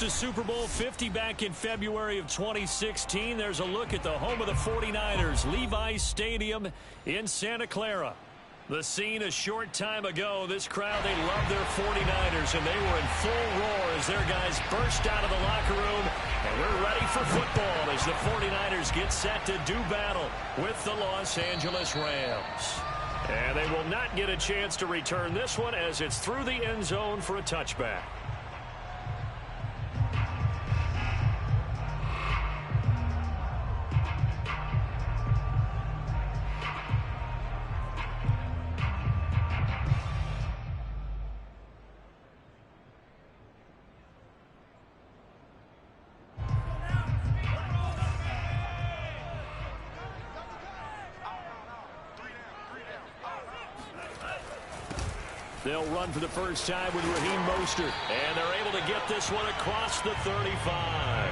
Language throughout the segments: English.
to Super Bowl 50 back in February of 2016. There's a look at the home of the 49ers, Levi's Stadium in Santa Clara. The scene a short time ago. This crowd, they love their 49ers, and they were in full roar as their guys burst out of the locker room. And we're ready for football as the 49ers get set to do battle with the Los Angeles Rams. And they will not get a chance to return this one as it's through the end zone for a touchback. They'll run for the first time with Raheem Mostert. And they're able to get this one across the 35.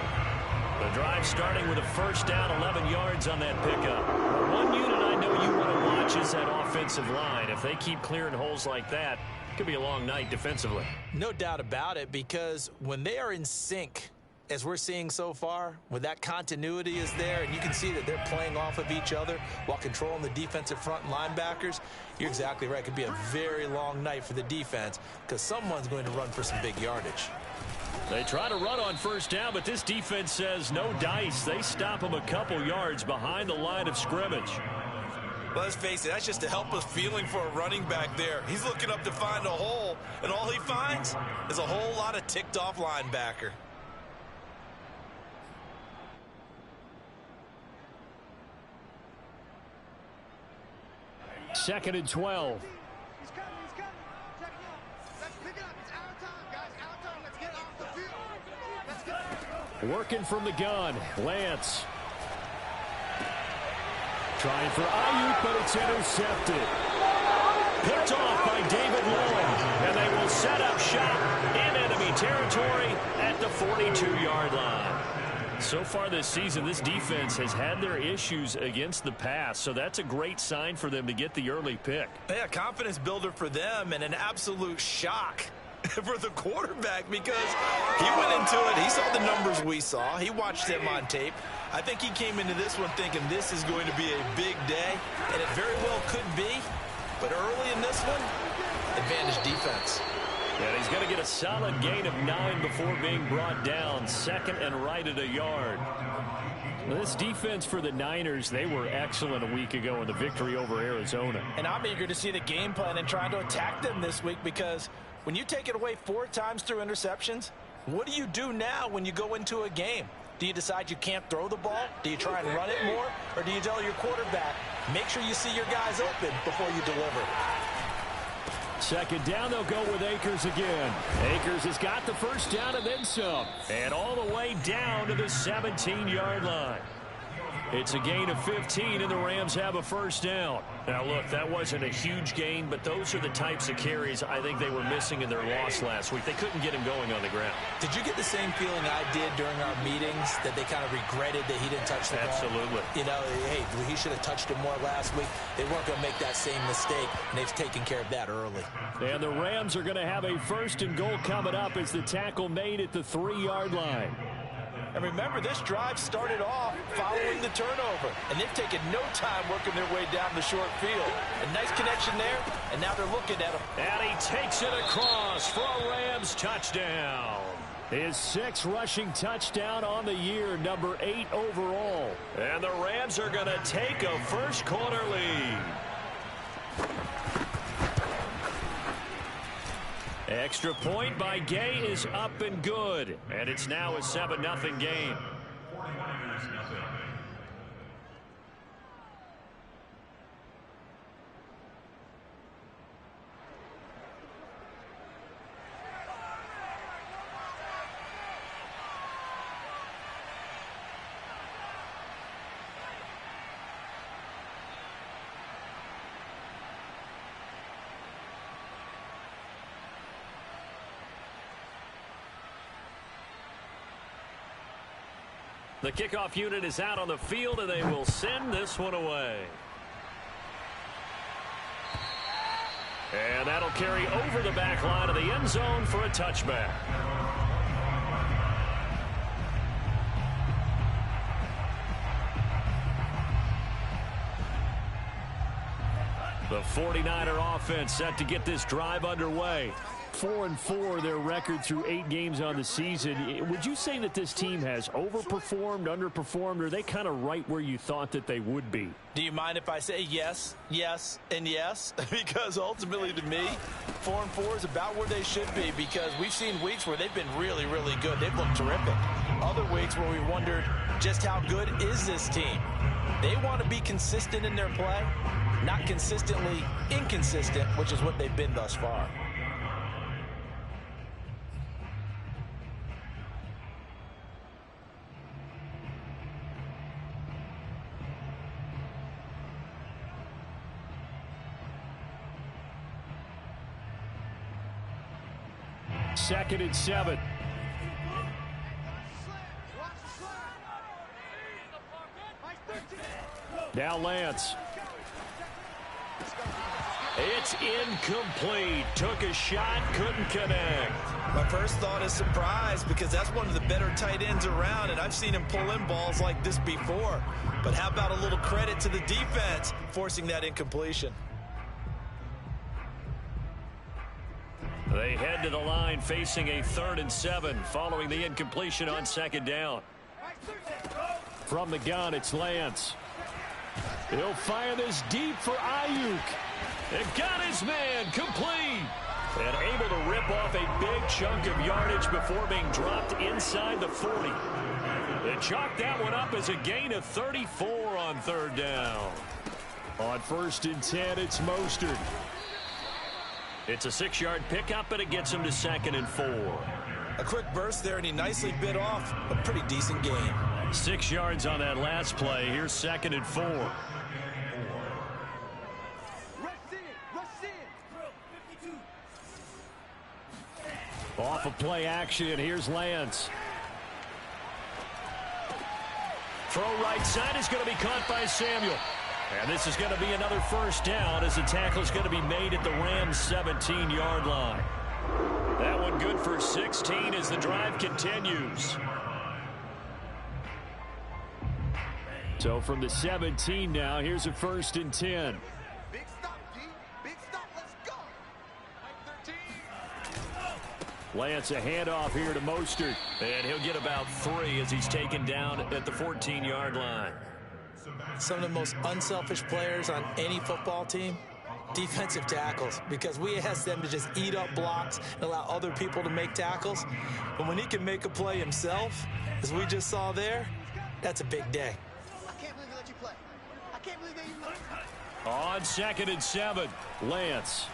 The drive starting with a first down, 11 yards on that pickup. One unit I know you want to watch is that offensive line. If they keep clearing holes like that, it could be a long night defensively. No doubt about it, because when they are in sync, as we're seeing so far, when that continuity is there and you can see that they're playing off of each other while controlling the defensive front linebackers, you're exactly right. It could be a very long night for the defense because someone's going to run for some big yardage. They try to run on first down, but this defense says no dice. They stop them a couple yards behind the line of scrimmage. Well, let's face it, that's just a helpless feeling for a running back there. He's looking up to find a hole, and all he finds is a whole lot of ticked-off linebacker. Second and 12. He's coming. Check it out. Let's pick it up. It's our time, guys. Our time. Let's get off the field. Let's get. Working from the gun. Lance. Trying for Ayuk, but it's intercepted. Picked off by David Long. And they will set up shop in enemy territory at the 42-yard line. So far this season, this defense has had their issues against the pass, so that's a great sign for them to get the early pick. Yeah, confidence builder for them and an absolute shock for the quarterback because he went into it. He saw the numbers we saw. He watched them on tape. I think he came into this one thinking this is going to be a big day, and it very well could be. But early in this one, advantage defense. And he's going to get a solid gain of 9 before being brought down. Second and right at a yard. This defense for the Niners, they were excellent a week ago in the victory over Arizona. And I'm eager to see the game plan and trying to attack them this week because when you take it away 4 times through interceptions, what do you do now when you go into a game? Do you decide you can't throw the ball? Do you try and run it more? Or do you tell your quarterback, make sure you see your guys open before you deliver? Second down, they'll go with Akers again. Akers has got the first down and then some. And all the way down to the 17-yard line. It's a gain of 15, and the Rams have a first down. Now, look, that wasn't a huge gain, but those are the types of carries I think they were missing in their loss last week. They couldn't get him going on the ground. Did you get the same feeling I did during our meetings, that they kind of regretted that he didn't touch the ball? Absolutely. You know, hey, he should have touched it more last week. They weren't going to make that same mistake, and they've taken care of that early. And the Rams are going to have a first and goal coming up as the tackle made at the 3-yard line. And remember, this drive started off following the turnover. And they've taken no time working their way down the short field. A nice connection there, and now they're looking at him. And he takes it across for a Rams touchdown. His 6th rushing touchdown on the year, number 8 overall. And the Rams are going to take a first-quarter lead. Extra point by Gay is up and good. And it's now a 7-0 game. The kickoff unit is out on the field, and they will send this one away. And that'll carry over the back line of the end zone for a touchback. The 49er offense set to get this drive underway. 4-4 their record through 8 games on the season. Would you say that this team has overperformed, underperformed, or are they kind of right where you thought that they would be? Do you mind if I say yes, yes, and yes? Because ultimately to me, 4-4 is about where they should be, because we've seen weeks where they've been really, really good. They've looked terrific. Other weeks where we wondered just how good is this team. They want to be consistent in their play, not consistently inconsistent, which is what they've been thus far. Second and 7. Now Lance. It's incomplete. Took a shot, couldn't connect. My first thought is surprise, because that's one of the better tight ends around, and I've seen him pull in balls like this before. But how about a little credit to the defense forcing that incompletion? They head to the line facing a 3rd and 7 following the incompletion on 2nd down. From the gun, it's Lance. He'll fire this deep for Ayuk. And got his man complete. And able to rip off a big chunk of yardage before being dropped inside the 40. They chalk that one up as a gain of 34 on 3rd down. On 1st and 10, it's Mostert. It's a 6-yard pickup, and it gets him to 2nd and 4. A quick burst there, and he nicely bit off a pretty decent gain. 6 yards on that last play. Here's 2nd and 4. Off of play action, here's Lance. Throw right side is going to be caught by Samuel. And this is going to be another 1st down, as the tackle is going to be made at the Rams' 17-yard line. That one good for 16 as the drive continues. So from the 17 now, here's a 1st and 10. Big stop, D. Big stop. Let's go. 13. Lance, a handoff here to Mostert. And he'll get about 3 as he's taken down at the 14-yard line. Some of the most unselfish players on any football team, defensive tackles, because we ask them to just eat up blocks and allow other people to make tackles. But when he can make a play himself, as we just saw there, that's a big day. I can't believe they let you play. I can't believe they even let you play. On 2nd and 7, Lance.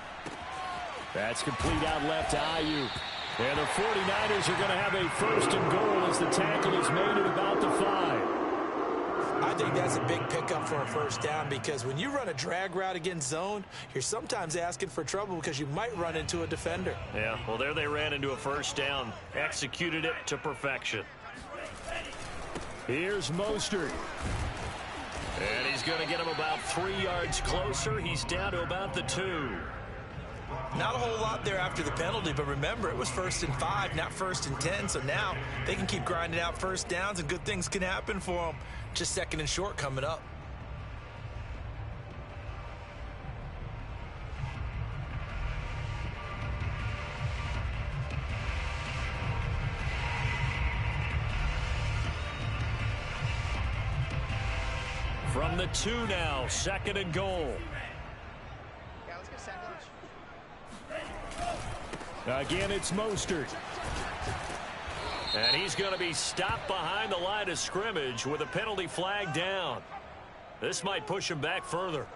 That's complete out left to Ayuk. And the 49ers are going to have a 1st and goal as the tackle is made at about the 5. I think that's a big pickup for a 1st down, because when you run a drag route against zone, you're sometimes asking for trouble because you might run into a defender. Yeah, well, there they ran into a 1st down. Executed it to perfection. Here's Mostert. And he's going to get him about 3 yards closer. He's down to about the 2. Not a whole lot there after the penalty, but remember, it was 1st and 5, not 1st and 10, so now they can keep grinding out 1st downs, and good things can happen for them. Just 2nd and short coming up. From the 2 now, 2nd and goal. Yeah, let's get sack lunch. Again, it's Mostert. And he's going to be stopped behind the line of scrimmage with a penalty flag down. This might push him back further.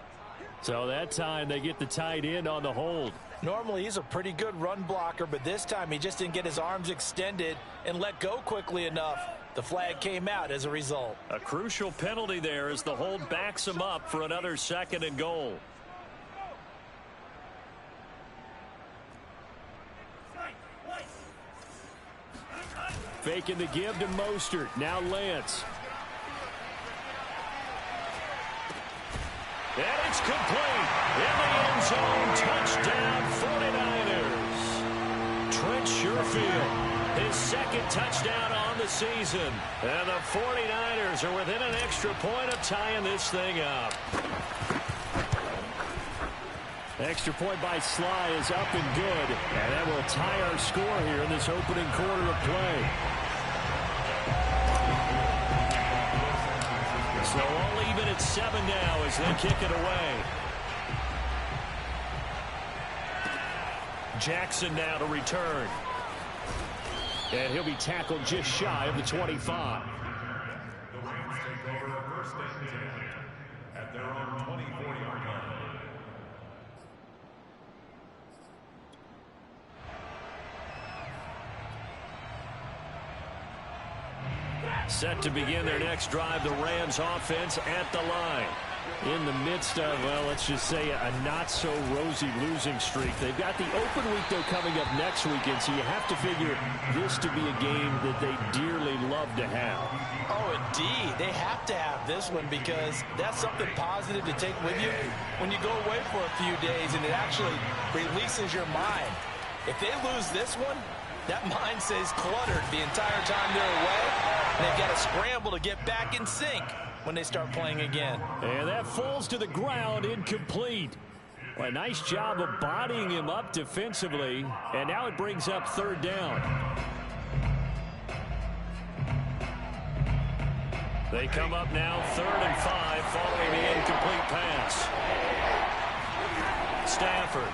So that time they get the tight end on the hold. Normally he's a pretty good run blocker, but this time he just didn't get his arms extended and let go quickly enough. The flag came out as a result. A crucial penalty there as the hold backs him up for another 2nd and goal. Faking the give to Mostert. Now Lance. And it's complete. In the end zone. Touchdown 49ers. Trent Sherfield. His 2nd touchdown on the season. And the 49ers are within an extra point of tying this thing up. Extra point by Sly is up and good. And that will tie our score here in this opening quarter of play. So all even at 7 now as they kick it away. Jackson now to return. And he'll be tackled just shy of the 25. The Rams take over first and 10 at their own 24-yard line. Set to begin their next drive, the Rams offense at the line. In the midst of, well, let's just say a not-so-rosy losing streak. They've got the open week, though, coming up next weekend, so you have to figure this to be a game that they dearly love to have. Oh, indeed. They have to have this one because that's something positive to take with you when you go away for a few days, and it actually releases your mind. If they lose this one, that mind stays cluttered the entire time they're away, and they've got to scramble to get back in sync when they start playing again. And that falls to the ground, incomplete. Well, a nice job of bodying him up defensively, and now it brings up third down. They come up now 3rd and 5 following the incomplete pass. Stafford.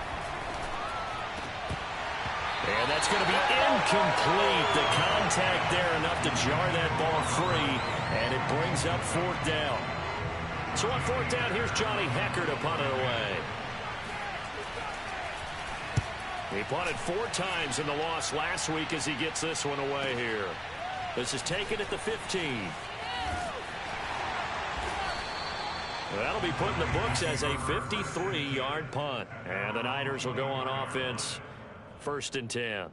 And that's going to be incomplete. The contact there enough to jar that ball free, and it brings up 4th down. So on 4th down, here's Johnny Hecker to punt it away. He punted 4 times in the loss last week as he gets this one away here. This is taken at the 15. That'll be put in the books as a 53-yard punt. And the Niners will go on offense. 1st and 10.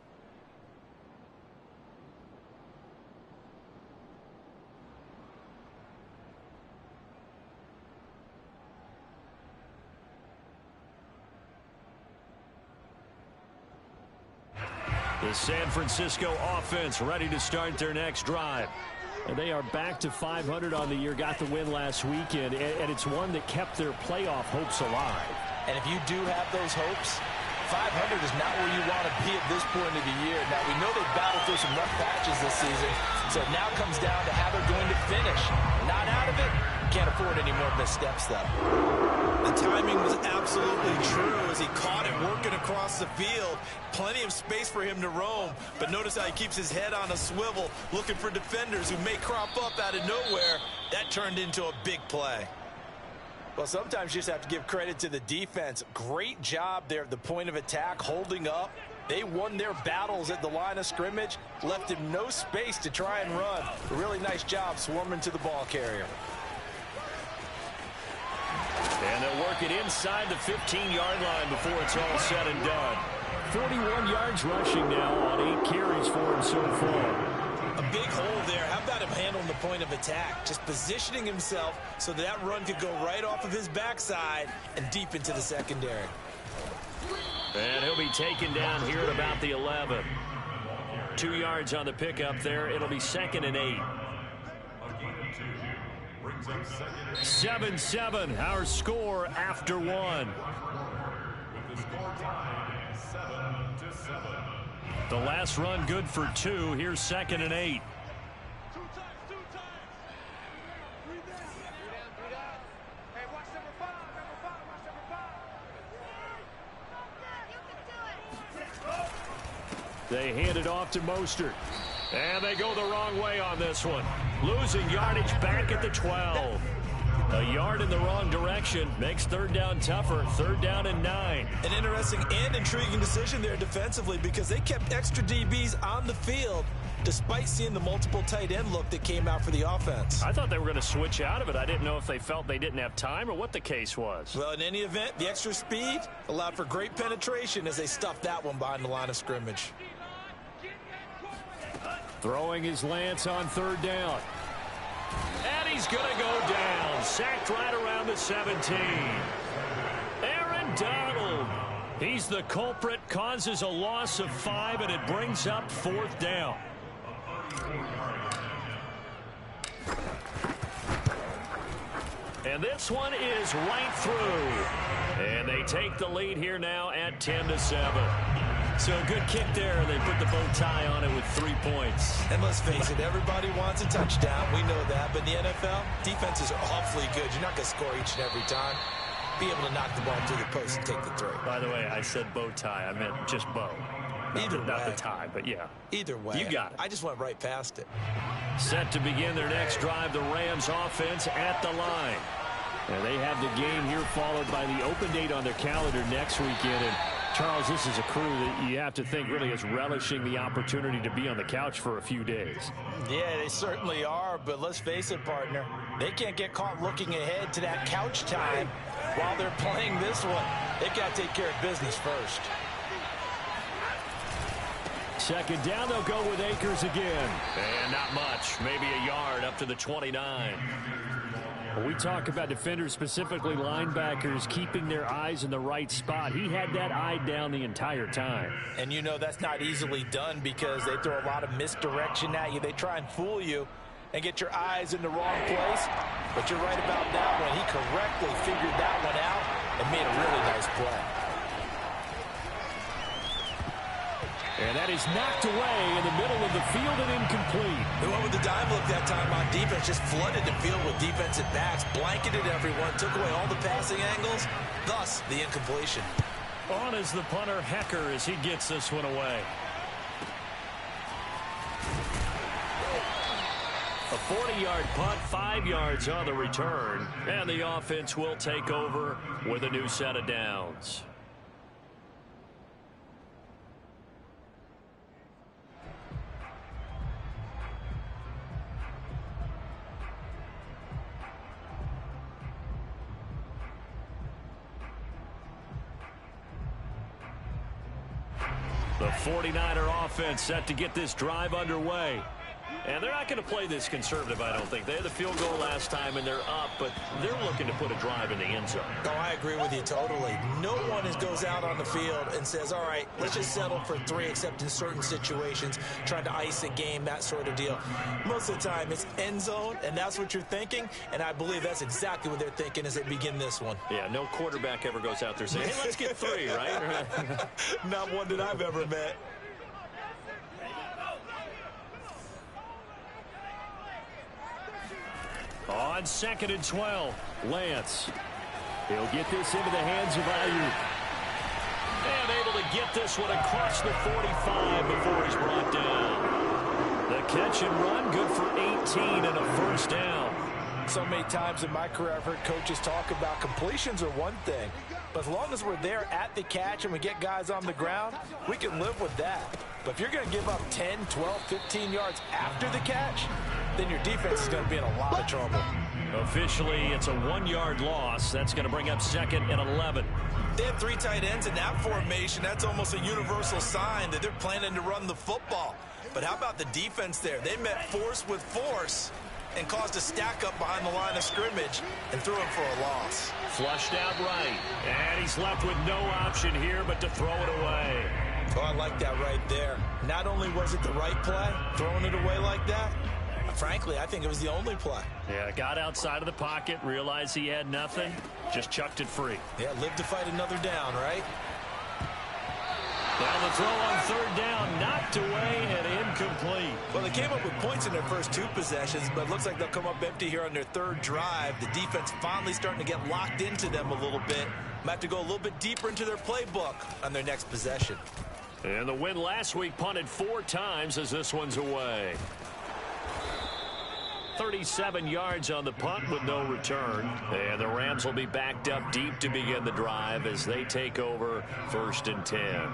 The San Francisco offense ready to start their next drive. And they are back to 500 on the year, got the win last weekend, and it's one that kept their playoff hopes alive. And if you do have those hopes, 500 is not where you want to be at this point of the year. Now, we know they've battled through some rough patches this season, so it now comes down to how they're going to finish. Not out of it. Can't afford any more missteps, though. The timing was absolutely true as he caught it working across the field. Plenty of space for him to roam, but notice how he keeps his head on a swivel, looking for defenders who may crop up out of nowhere. That turned into a big play. Well, sometimes you just have to give credit to the defense. Great job there at the point of attack, holding up. They won their battles at the line of scrimmage, left him no space to try and run. A really nice job swarming to the ball carrier. And they'll work it inside the 15-yard line before it's all said and done. 41 yards rushing now on 8 carries for him so far. A big hole there. How about him handling the point of attack? Just positioning himself so that run could go right off of his backside and deep into the secondary. And he'll be taken down here at about the 11. 2 yards on the pickup there. It'll be 2nd and 8. 7-7, our score after 1. With the score tied 7-7. The last run good for 2. Here's 2nd and 8. 2 times. 3 down. Hey, watch number 5. Watch number 5. They hand it off to Mostert. And they go the wrong way on this one. Losing yardage back at the 12. A yard in the wrong direction makes 3rd down tougher. 3rd down and 9. An interesting and intriguing decision there defensively because they kept extra DBs on the field despite seeing the multiple tight end look that came out for the offense. I thought they were going to switch out of it. I didn't know if they felt they didn't have time or what the case was. Well, in any event, the extra speed allowed for great penetration as they stuffed that one behind the line of scrimmage. Throwing his Lance on 3rd down. And he's going to go down. Sacked right around the 17. Aaron Donald. He's the culprit, causes a loss of 5, and it brings up 4th down. And this one is right through. And they take the lead here now at 10-7. So a good kick there, and they put the bow tie on it with 3 points. And let's face it, everybody wants a touchdown. We know that. But in the NFL, defenses are awfully good. You're not going to score each and every time. Be able to knock the ball through the post and take the three. By the way, I said bow tie. I meant just bow. Not the tie, but yeah. Either way. You got it. I just went right past it. Set to begin their next drive, the Rams offense at the line. And they have the game here followed by the open date on their calendar next weekend. And Charles, this is a crew that you have to think really is relishing the opportunity to be on the couch for a few days. Yeah, they certainly are, but let's face it, partner. They can't get caught looking ahead to that couch time while they're playing this one. They've got to take care of business first. Second down, they'll go with Akers again. And not much, maybe a yard up to the 29. When we talk about defenders, specifically linebackers, keeping their eyes in the right spot, he had that eye down the entire time. And you know that's not easily done because they throw a lot of misdirection at you. They try and fool you and get your eyes in the wrong place. But you're right about that one. He correctly figured that one out and made a really nice play. And that is knocked away in the middle of the field and incomplete. They went with the dive look that time on defense, just flooded the field with defensive backs, blanketed everyone, took away all the passing angles, thus the incompletion. On is the punter, Hecker, as he gets this one away. A 40-yard punt, 5 yards on the return, and the offense will take over with a new set of downs. The 49er offense set to get this drive underway. And they're not going to play this conservative, I don't think. They had the field goal last time, and they're up, but they're looking to put a drive in the end zone. No, I agree with you totally. No one goes out on the field and says, all right, let's just settle for 3, except in certain situations, trying to ice a game, that sort of deal. Most of the time, it's end zone, and that's what you're thinking, and I believe that's exactly what they're thinking as they begin this one. Yeah, no quarterback ever goes out there saying, hey, let's get 3, right? Not one that I've ever met. On 2nd and 12, Lance. He'll get this into the hands of Ayuk. And able to get this one across the 45 before he's brought down. The catch and run, good for 18 and a first down. So many times in my career, I've heard coaches talk about completions are one thing. But as long as we're there at the catch and we get guys on the ground, we can live with that. But if you're going to give up 10, 12, 15 yards after the catch, then your defense is going to be in a lot of trouble. Officially, it's a 1-yard loss. That's going to bring up 2nd and 11. They have 3 tight ends in that formation. That's almost a universal sign that they're planning to run the football. But how about the defense there? They met force with force and caused a stack up behind the line of scrimmage and threw him for a loss. Flushed out right. And he's left with no option here but to throw it away. Oh, I like that right there. Not only was it the right play, throwing it away like that, frankly, I think it was the only play. Yeah, got outside of the pocket, realized he had nothing, just chucked it free. Yeah, live to fight another down, right? Down the throw on 3rd down, knocked away and incomplete. Well, they came up with points in their first 2 possessions, but it looks like they'll come up empty here on their 3rd drive. The defense finally starting to get locked into them a little bit. Might have to go a little bit deeper into their playbook on their next possession. And the win last week punted 4 times as this one's away. 37 yards on the punt with no return. And the Rams will be backed up deep to begin the drive as they take over 1st and 10.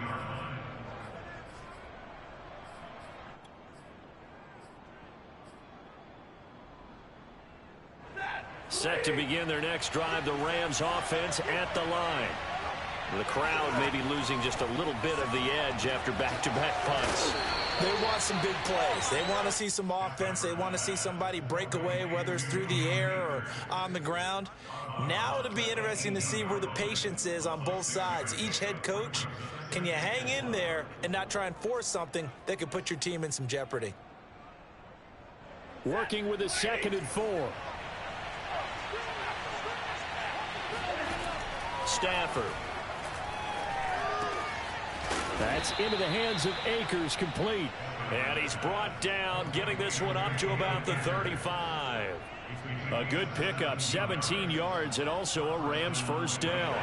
Set to begin their next drive, the Rams offense at the line. The crowd maybe losing just a little bit of the edge after back-to-back punts. They want some big plays. They want to see some offense. They want to see somebody break away, whether it's through the air or on the ground. Now it'll be interesting to see where the patience is on both sides. Each head coach, can you hang in there and not try and force something that could put your team in some jeopardy? Working with a 2nd and 4. Stafford. That's into the hands of Akers, complete. And he's brought down, getting this one up to about the 35. A good pickup, 17 yards, and also a Rams first down.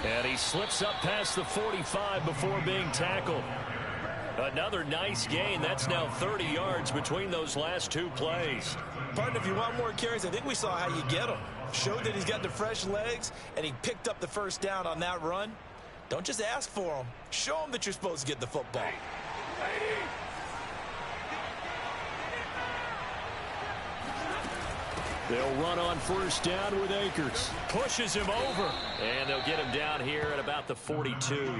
And he slips up past the 45 before being tackled. Another nice gain. That's now 30 yards between those last two plays. Partner, if you want more carries, I think we saw how you get him. Showed that he's got the fresh legs, and he picked up the first down on that run. Don't just ask for him. Show him that you're supposed to get the football. They'll run on first down with Akers. Pushes him over. And they'll get him down here at about the 42.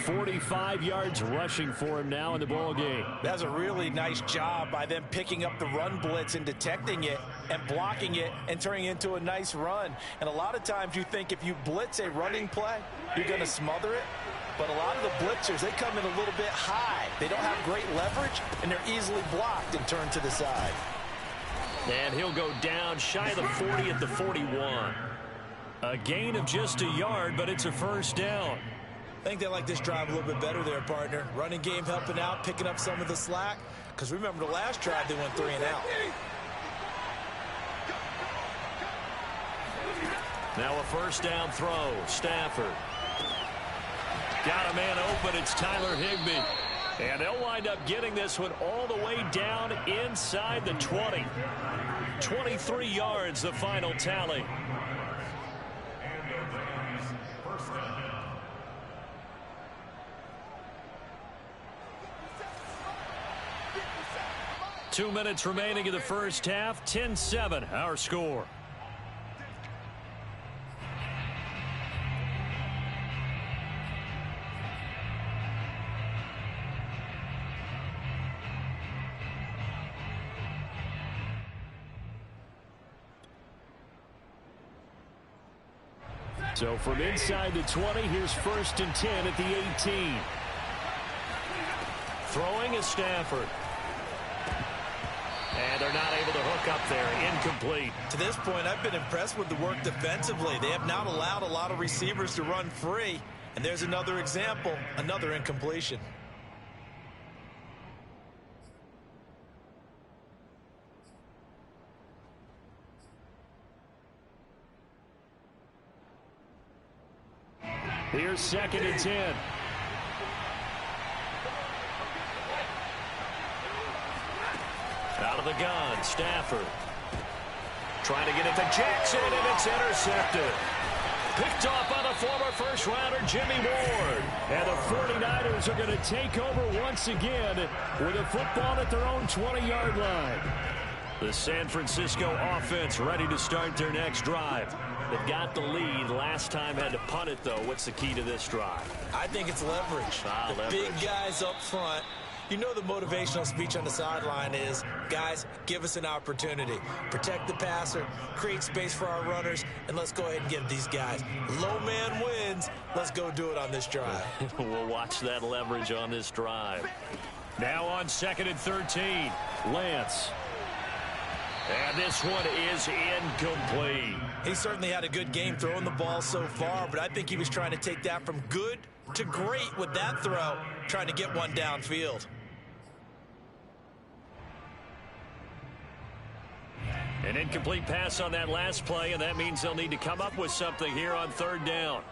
45 yards rushing for him now in the ball game. That's a really nice job by them picking up the run blitz and detecting it and blocking it and turning it into a nice run. And a lot of times you think if you blitz a running play, you're going to smother it. But a lot of the blitzers, they come in a little bit high. They don't have great leverage, and they're easily blocked and turned to the side. And he'll go down shy of the 40 at the 41. A gain of just a yard, but it's a first down. I think they like this drive a little bit better there, partner. Running game helping out, picking up some of the slack. Because remember, the last drive, they went 3 and out. Now a first down throw. Stafford. Got a man open. It's Tyler Higbee. And they'll wind up getting this one all the way down inside the 20. 23 yards, the final tally. And the Rams first down. Two minutes remaining in the first half. 10-7, our score. So from inside the 20, here's first and 10 at the 18. Throwing is Stafford. And they're not able to hook up there. Incomplete. To this point, I've been impressed with the work defensively. They have not allowed a lot of receivers to run free. And there's another example, another incompletion. Here's second and 10. Out of the gun, Stafford. Trying to get it to Jackson, and it's intercepted. Picked off by the former first-rounder Jimmy Ward. And the 49ers are going to take over once again with a football at their own 20-yard line. The San Francisco offense ready to start their next drive. They've got the lead. Last time had to punt it, though. What's the key to this drive? I think it's leverage. The big guys up front. You know the motivational speech on the sideline is, guys, give us an opportunity. Protect the passer, create space for our runners, and let's go ahead and give these guys. Low man wins. Let's go do it on this drive. We'll watch that leverage on this drive. Now on second and 13, Lance. And this one is incomplete. He certainly had a good game throwing the ball so far, but I think he was trying to take that from good to great with that throw, trying to get one downfield. An incomplete pass on that last play, and that means they'll need to come up with something here on third down.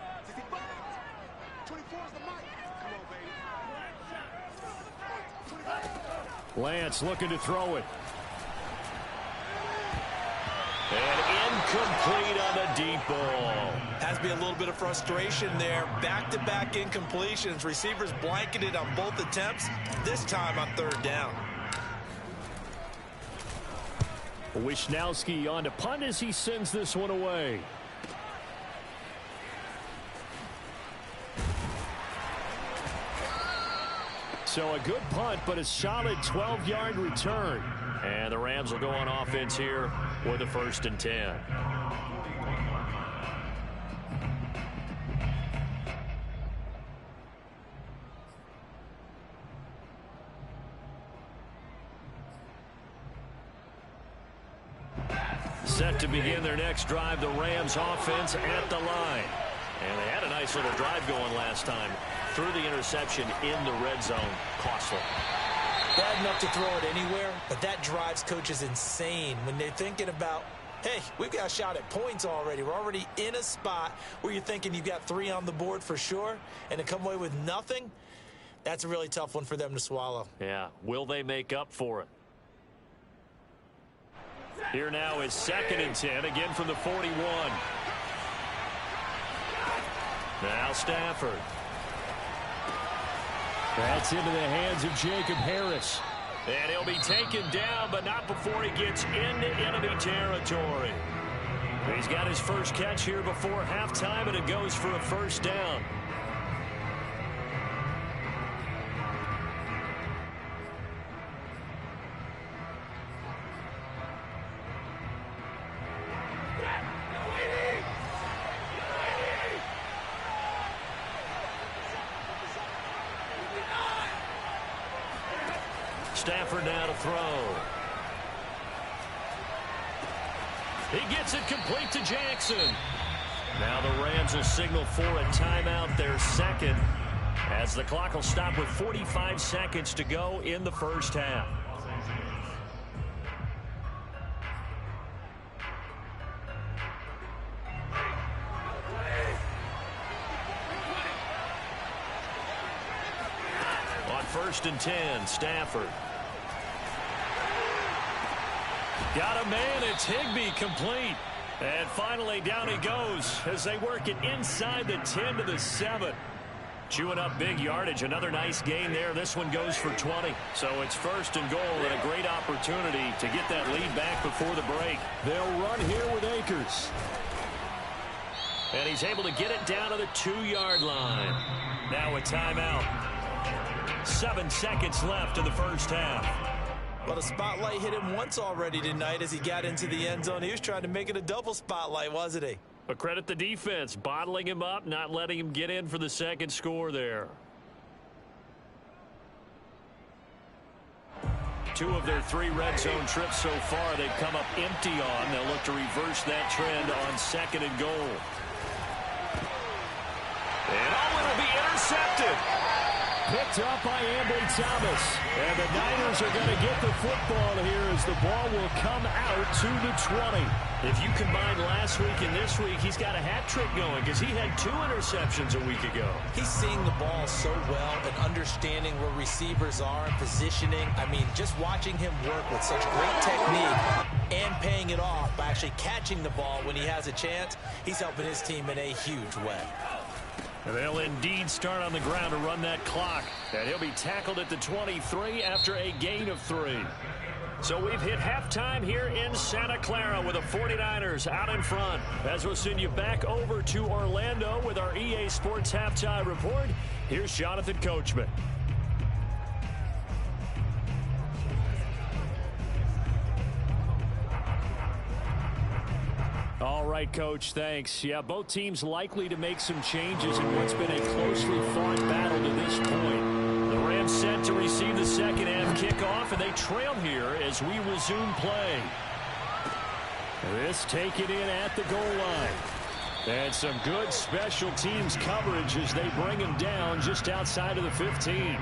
24 is the mic. Come on, baby. Lance looking to throw it. And incomplete on the deep ball. Has to be a little bit of frustration there. Back-to-back incompletions. Receivers blanketed on both attempts, this time on third down. Wisnowski on to punt as he sends this one away. So a good punt, but a solid 12-yard return. And the Rams will go on offense here with a first and 10. begin their next drive, the Rams offense at the line. And they had a nice little drive going last time. Threw the interception in the red zone. Costly. Bad enough to throw it anywhere, but that drives coaches insane when they're thinking about, hey, we've got a shot at points already. We're already in a spot where you're thinking you've got 3 on the board for sure, and to come away with nothing, that's a really tough one for them to swallow. Yeah, will they make up for it? Here now is 2nd and 10, again from the 41. Now Stafford. That's into the hands of Jacob Harris. And he'll be taken down, but not before he gets into enemy territory. He's got his first catch here before halftime, and it goes for a first down. Stafford now to throw. He gets it complete to Jackson. Now the Rams will signal for a timeout, their second, as the clock will stop with 45 seconds to go in the first half. On 1st and 10, Stafford. Got a man, it's Higbee, complete. And finally down he goes as they work it inside the 10 to the 7. Chewing up big yardage, another nice gain there. This one goes for 20. So it's 1st and goal and a great opportunity to get that lead back before the break. They'll run here with Akers. And he's able to get it down to the 2-yard line. Now a timeout. 7 seconds left in the first half. Well, the spotlight hit him once already tonight as he got into the end zone. He was trying to make it a double spotlight, wasn't he? But credit the defense, bottling him up, not letting him get in for the second score there. 2 of their 3 red zone trips so far, they've come up empty on. They'll look to reverse that trend on 2nd and goal. And it'll be intercepted. Picked up by Ambry Thomas. And the Niners are going to get the football here as the ball will come out to the 20. If you combine last week and this week, he's got a hat trick going because he had 2 interceptions a week ago. He's seeing the ball so well and understanding where receivers are and positioning. I mean, just watching him work with such great technique and paying it off by actually catching the ball when he has a chance, he's helping his team in a huge way. And they'll indeed start on the ground to run that clock. And he'll be tackled at the 23 after a gain of 3. So we've hit halftime here in Santa Clara with the 49ers out in front. As we'll send you back over to Orlando with our EA Sports Halftime Report, here's Jonathan Coachman. All right, Coach, thanks. Yeah, both teams likely to make some changes in what's been a closely fought battle to this point. The Rams set to receive the second half kickoff, and they trail here as we resume play. This taken in at the goal line. And some good special teams coverage as they bring him down just outside of the 15.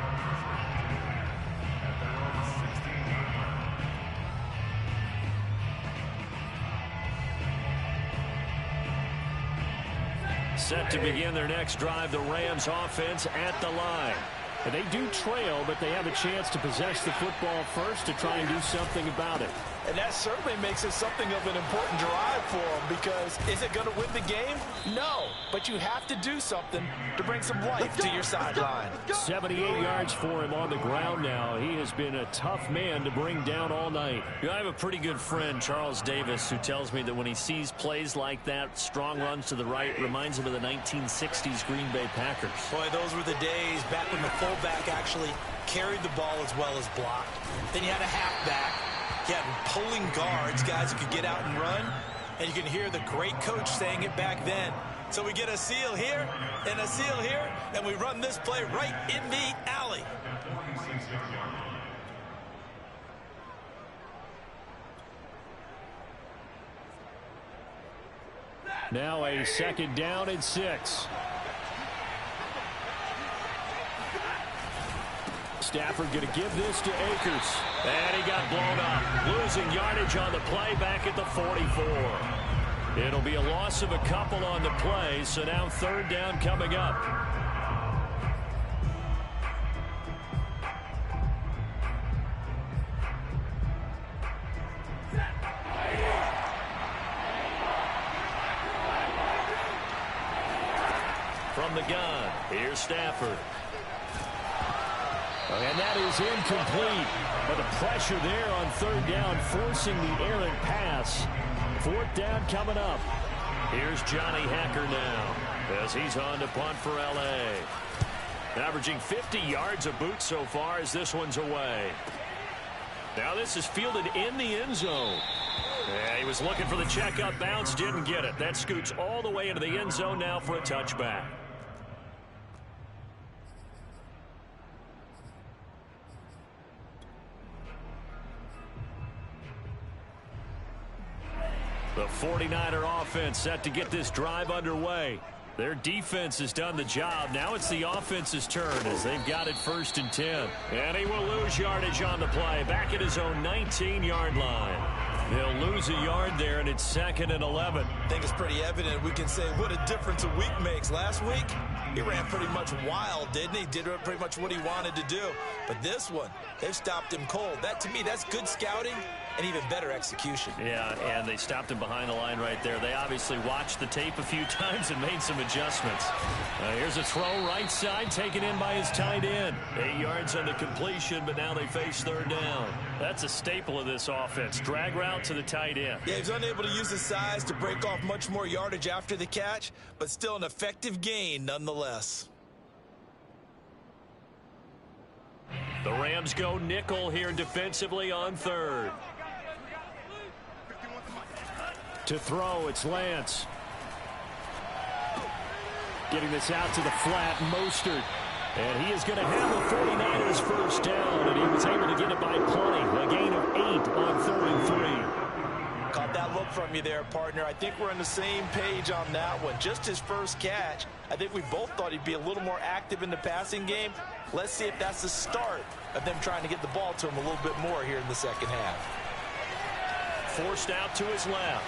Set to begin their next drive, the Rams offense at the line. And they do trail, but they have a chance to possess the football first to try and do something about it. And that certainly makes it something of an important drive for them because is it going to win the game? No, but you have to do something to bring some life to your sideline. 78 yards for him on the ground now. He has been a tough man to bring down all night. You know, I have a pretty good friend, Charles Davis, who tells me that when he sees plays like that, strong runs to the right, reminds him of the 1960s Green Bay Packers. Boy, those were the days back when the fullback actually carried the ball as well as blocked. Then you had a halfback. You had pulling guards, guys who could get out and run, and you can hear the great coach saying it back then. So we get a seal here and a seal here, and we run this play right in the alley. Now a 2nd down and 6. Stafford going to give this to Akers. And he got blown up. Losing yardage on the play back at the 44. It'll be a loss of a couple on the play, so now 3rd down coming up. From the gun, here's Stafford. And that is incomplete. But the pressure there on 3rd down, forcing the errant pass. 4th down coming up. Here's Johnny Hacker now as he's on to punt for L.A. Averaging 50 yards a boot so far as this one's away. Now this is fielded in the end zone. Yeah, he was looking for the checkup bounce, didn't get it. That scoots all the way into the end zone now for a touchback. The 49er offense set to get this drive underway. Their defense has done the job. Now it's the offense's turn as they've got it 1st and 10. And he will lose yardage on the play. Back at his own 19-yard line. They'll lose a yard there, and it's 2nd and 11. I think it's pretty evident. We can say what a difference a week makes. Last week, he ran pretty much wild, didn't he? Did pretty much what he wanted to do. But this one, they've stopped him cold. That, to me, that's good scouting and even better execution. Yeah, and they stopped him behind the line right there. They obviously watched the tape a few times and made some adjustments. Here's a throw right side taken in by his tight end. 8 yards on the completion, but now they face 3rd down. That's a staple of this offense. Drag route to the tight end. Yeah, he's unable to use his size to break off much more yardage after the catch, but still an effective gain nonetheless. The Rams go nickel here defensively on 3rd. To throw, it's Lance. Getting this out to the flat, Mostert. And he is going to have the 49ers 1st down, and he was able to get it by plenty. A gain of 8 on 3rd and 3. Caught that look from you there, partner. I think we're on the same page on that one. Just his first catch. I think we both thought he'd be a little more active in the passing game. Let's see if that's the start of them trying to get the ball to him a little bit more here in the 2nd half. Forced out to his left.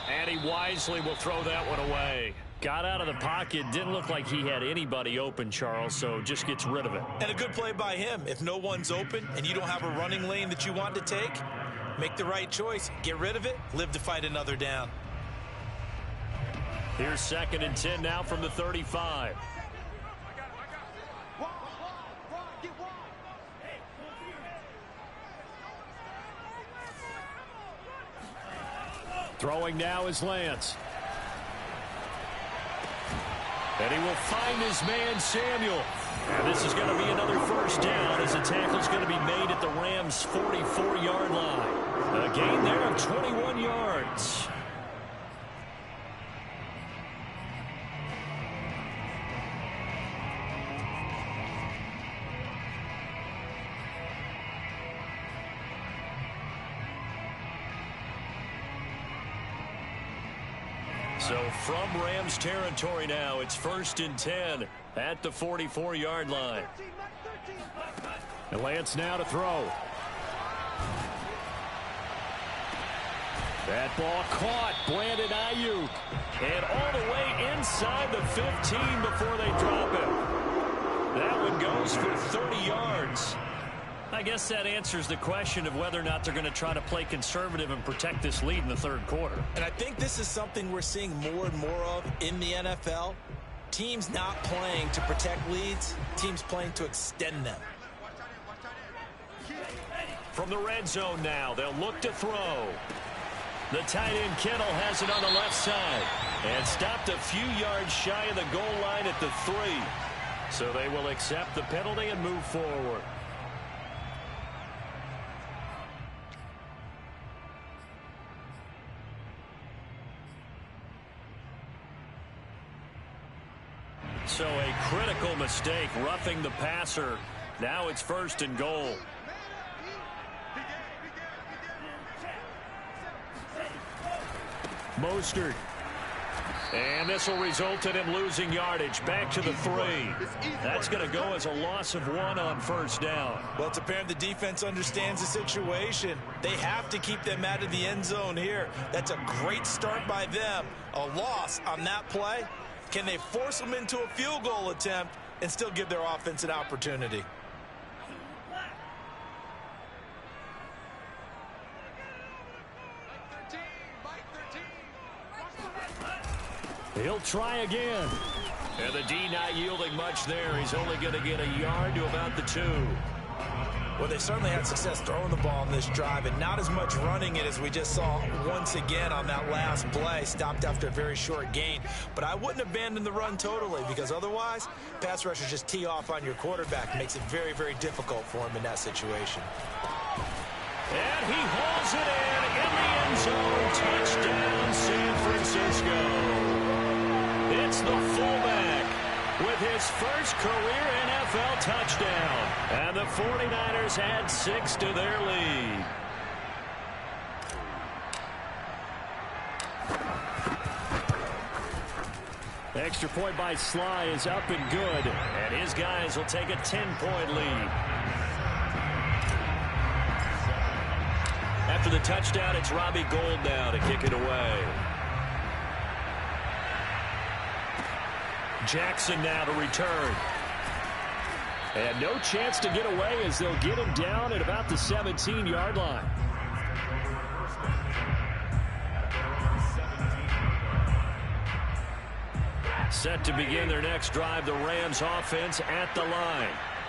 And he wisely will throw that one away. Got out of the pocket. Didn't look like he had anybody open, Charles, so just gets rid of it. And a good play by him. If no one's open and you don't have a running lane that you want to take, make the right choice. Get rid of it. Live to fight another down. Here's 2nd and 10 now from the 35. Throwing now is Lance. And he will find his man, Samuel. And this is going to be another 1st down as the tackle is going to be made at the Rams' 44-yard line. A gain there of 21 yards. So from Rams territory now, it's 1st and 10 at the 44-yard line. And Lance now to throw. That ball caught. Brandon Ayuk. And all the way inside the 15 before they drop it. That one goes for 30 yards. I guess that answers the question of whether or not they're going to try to play conservative and protect this lead in the 3rd quarter. And I think this is something we're seeing more and more of in the NFL. Teams not playing to protect leads, teams playing to extend them. From the red zone now, they'll look to throw. The tight end Kittle has it on the left side and stopped a few yards shy of the goal line at the 3. So they will accept the penalty and move forward. So a critical mistake, roughing the passer. Now it's 1st and goal. Mostert And this will result in him losing yardage. Back to the 3. That's going to go as a loss of 1 on first down. Well, it's apparent the defense understands the situation. They have to keep them out of the end zone here. That's a great start by them. A loss on that play. Can they force them into a field goal attempt and still give their offense an opportunity? He'll try again. And the D not yielding much there. He's only going to get a yard to about the 2. Well, they certainly had success throwing the ball on this drive and not as much running it as we just saw once again on that last play. Stopped after a very short gain. But I wouldn't abandon the run totally because otherwise, pass rushers just tee off on your quarterback. Makes it very, very difficult for him in that situation. And he hauls it in the end zone. Touchdown, San Francisco. It's the fullback with his first career NFL touchdown. And the 49ers add 6 to their lead. Extra point by Sly is up and good. And his guys will take a 10-point lead. After the touchdown, it's Robbie Gould now to kick it away. Jackson now to return. And no chance to get away as they'll get him down at about the 17-yard line. Set to begin their next drive, the Rams offense at the line.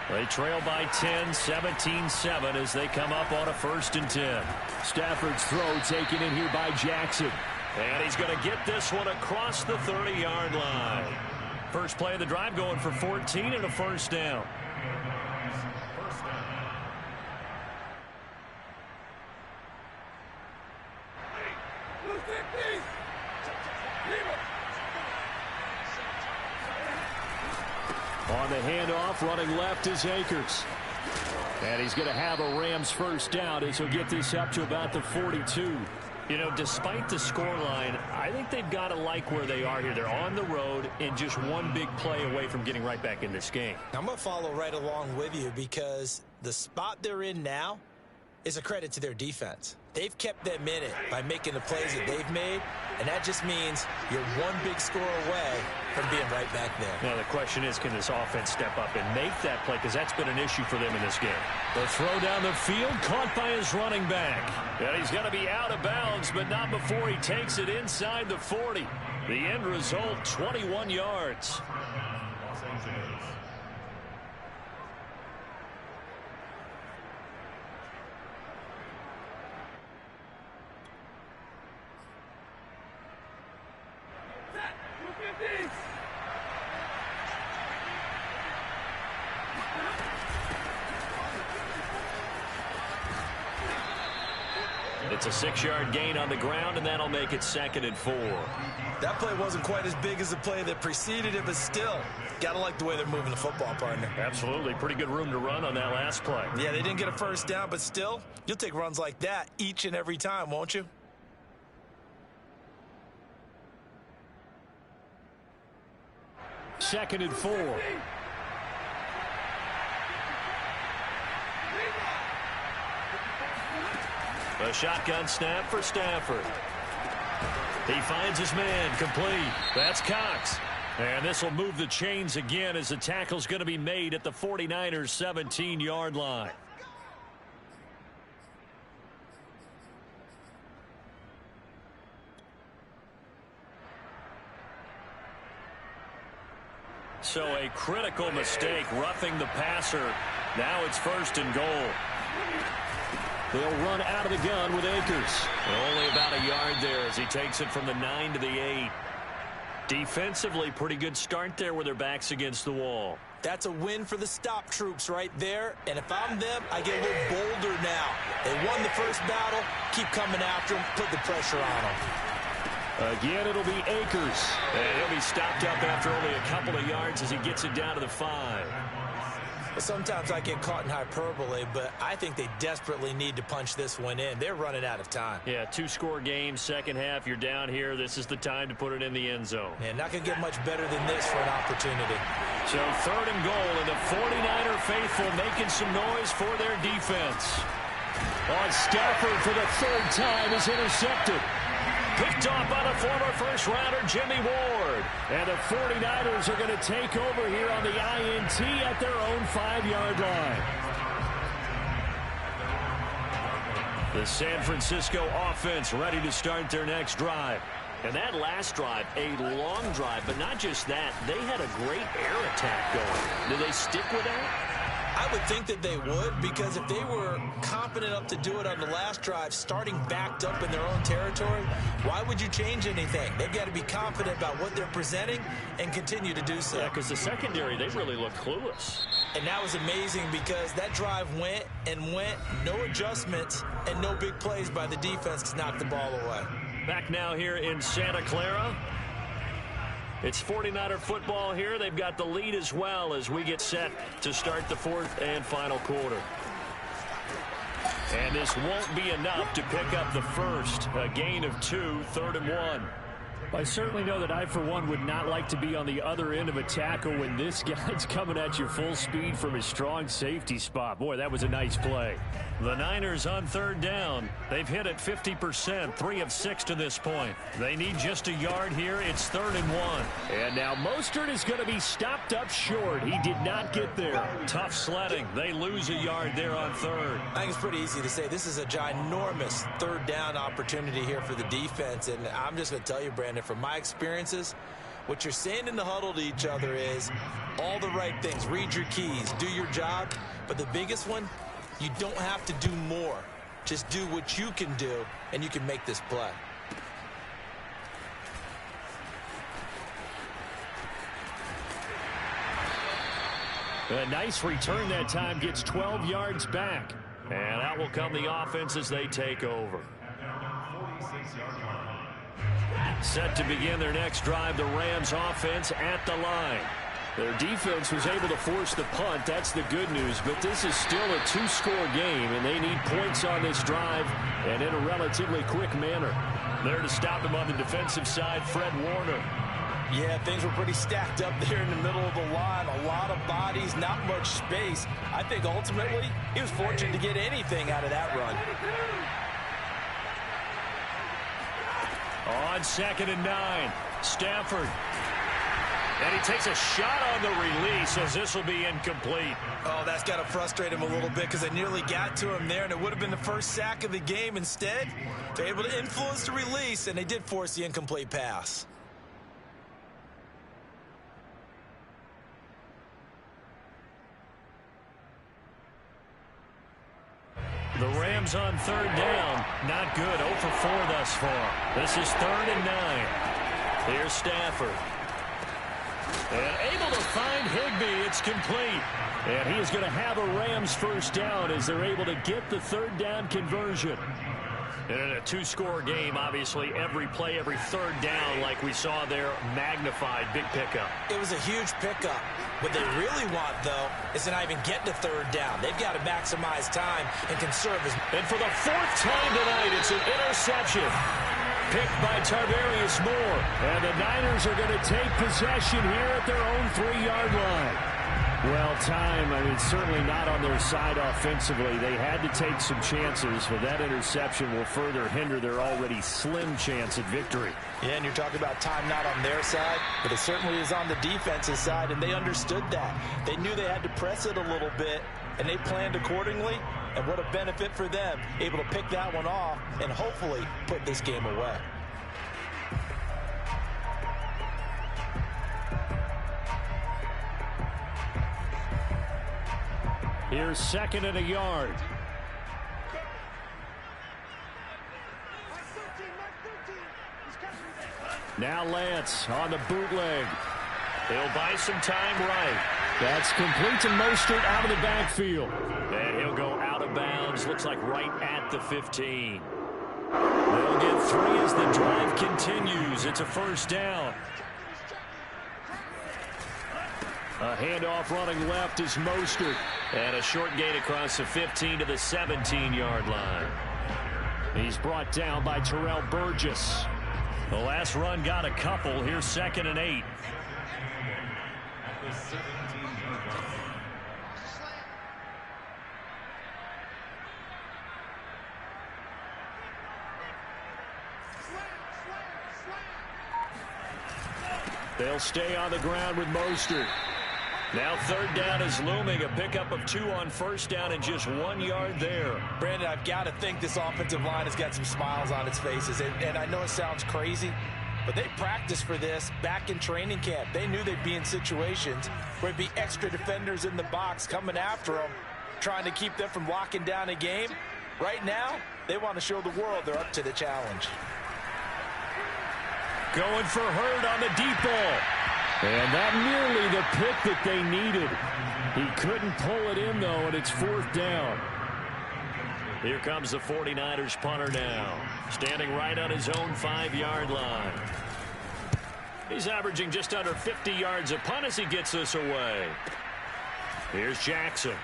They trail by 10, 17-7 as they come up on a 1st and 10. Stafford's throw taken in here by Jackson. And he's going to get this one across the 30-yard line. First play of the drive going for 14 and a first down. On the handoff, running left is Akers. And he's going to have a Rams first down as he'll get this up to about the 42. You know, despite the scoreline, I think they've got to like where they are here. They're on the road and just one big play away from getting right back in this game. I'm going to follow right along with you because the spot they're in now is a credit to their defense. They've kept them in it by making the plays that they've made, and that just means you're one big score away from being right back there. Now, the question is, can this offense step up and make that play? Because that's been an issue for them in this game. The throw down the field, caught by his running back. And he's going to be out of bounds, but not before he takes it inside the 40. The end result, 21 yards. It's a 6-yard gain on the ground, and that'll make it 2nd and 4. That play wasn't quite as big as the play that preceded it, but still, got to like the way they're moving the football, partner. Absolutely. Pretty good room to run on that last play. Yeah, they didn't get a first down, but still, you'll take runs like that each and every time, won't you? Second and 4. A shotgun snap for Stafford. He finds his man, complete. That's Cox. And this will move the chains again as the tackle's going to be made at the 49ers' 17-yard line. So a critical mistake, roughing the passer. Now it's 1st and goal. They'll run out of the gun with Akers. Only about a yard there as he takes it from the 9 to the 8. Defensively, pretty good start there with their backs against the wall. That's a win for the stop troops right there. And if I'm them, I get a little bolder now. They won the first battle. Keep coming after them. Put the pressure on them. Again, it'll be Akers. And he'll be stopped up after only a couple of yards as he gets it down to the 5. Sometimes I get caught in hyperbole, but I think they desperately need to punch this one in. They're running out of time. Yeah, two-score game, second half, you're down here. This is the time to put it in the end zone. Yeah, not going to get much better than this for an opportunity. So third and goal, and the 49er faithful making some noise for their defense. On Stafford for the third time is intercepted. Picked off by the former first-rounder Jimmy Ward. And the 49ers are going to take over here on the INT at their own 5-yard line. The San Francisco offense ready to start their next drive. And that last drive, a long drive, but not just that. They had a great air attack going. Do they stick with that? I would think that they would, because if they were confident enough to do it on the last drive, starting backed up in their own territory, why would you change anything? They've got to be confident about what they're presenting and continue to do so. Yeah, because the secondary, they really look clueless. And that was amazing because that drive went and went, no adjustments, and no big plays by the defense to knock the ball away. Back now here in Santa Clara. It's 49er football here. They've got the lead as well as we get set to start the fourth and final quarter. And this won't be enough to pick up the first. A gain of 2, 3rd and 1. I certainly know that I, for one, would not like to be on the other end of a tackle when this guy's coming at you full speed from his strong safety spot. Boy, that was a nice play. The Niners on third down. They've hit it 50%, 3 of 6 to this point. They need just a yard here. It's 3rd and 1. And now Mostert is going to be stopped up short. He did not get there. Tough sledding. They lose a yard there on third. I think it's pretty easy to say this is a ginormous third down opportunity here for the defense. And I'm just going to tell you, Brandon, from my experiences, what you're saying in the huddle to each other is all the right things. Read your keys. Do your job. But the biggest one, you don't have to do more. Just do what you can do, and you can make this play. A nice return that time, gets 12 yards back. And out will come the offense as they take over. Set to begin their next drive, the Rams offense at the line. Their defense was able to force the punt. That's the good news. But this is still a 2-score game, and they need points on this drive and in a relatively quick manner. There to stop him on the defensive side, Fred Warner. Yeah, things were pretty stacked up there in the middle of the line. A lot of bodies, not much space. I think ultimately he was fortunate to get anything out of that run. On 2nd and 9, Stafford. And he takes a shot on the release as this will be incomplete. Oh, that's got to frustrate him a little bit because they nearly got to him there, and it would have been the first sack of the game. Instead, they're able to influence the release, and they did force the incomplete pass. The Rams on third down. Not good. 0 for 4 thus far. This is 3rd and 9. Here's Stafford. And able to find Higbee. It's complete. And he is going to have a Rams first down as they're able to get the third down conversion. And in a 2-score game, obviously, every play, every third down, like we saw there, magnified. Big pickup. It was a huge pickup. What they really want, though, is to not even get to third down. They've got to maximize time and conserve his... And for the 4th time tonight, it's an interception. Picked by Tarvarius Moore. And the Niners are going to take possession here at their own 3-yard line. Well, time, I mean, certainly not on their side offensively. They had to take some chances, but that interception will further hinder their already slim chance at victory. Yeah, and you're talking about time not on their side, but it certainly is on the defense's side, and they understood that. They knew they had to press it a little bit, and they planned accordingly, and what a benefit for them, able to pick that one off and hopefully put this game away. Here's 2nd and a yard. Now Lance on the bootleg. He'll buy some time right. That's complete to Mostert out of the backfield. And he'll go out of bounds. Looks like right at the 15. They'll get 3 as the drive continues. It's a first down. A handoff running left is Mostert. And a short gain across the 15 to the 17-yard line. He's brought down by Terrell Burgess. The last run got a couple. Here's 2nd and 8. They'll stay on the ground with Mostert. Now 3rd down is looming. A pickup of 2 on 1st down and just 1 yard there. Brandon, I've got to think this offensive line has got some smiles on its faces. And I know it sounds crazy, but they practiced for this back in training camp. They knew they'd be in situations where there'd be extra defenders in the box coming after them, trying to keep them from locking down a game. Right now, they want to show the world they're up to the challenge. Going for Hurd on the deep ball. And that nearly the pick that they needed. He couldn't pull it in, though, and it's 4th down. Here comes the 49ers punter now. Standing right on his own 5-yard line. He's averaging just under 50 yards a punt as he gets this away. Here's Jackson.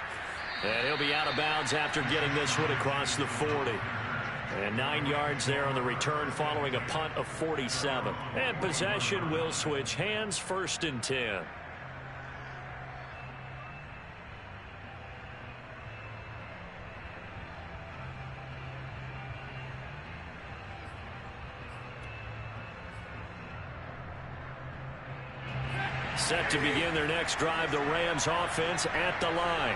And he'll be out of bounds after getting this one across the 40. And 9 yards there on the return following a punt of 47. And possession will switch hands. 1st and 10. Set to begin their next drive, the Rams offense at the line.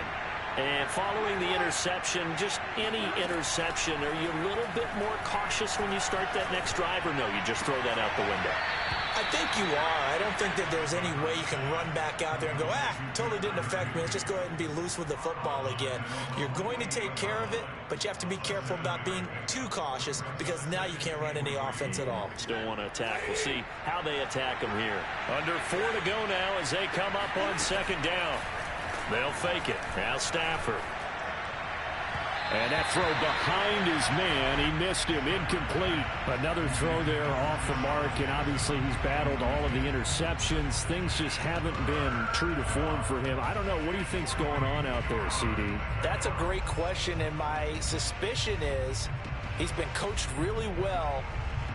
And following the interception, just any interception, are you a little bit more cautious when you start that next drive, or no, you just throw that out the window? I think you are. I don't think that there's any way you can run back out there and go, totally didn't affect me. Let's just go ahead and be loose with the football again. You're going to take care of it, but you have to be careful about being too cautious because now you can't run any offense at all. Still want to attack. We'll see how they attack them here. Under 4 to go now as they come up on 2nd down. They'll fake it. Now Stafford. And that throw behind his man. He missed him. Incomplete. Another throw there off the mark, and obviously he's battled all of the interceptions. Things just haven't been true to form for him. I don't know. What do you think's going on out there, CD? That's a great question, and my suspicion is he's been coached really well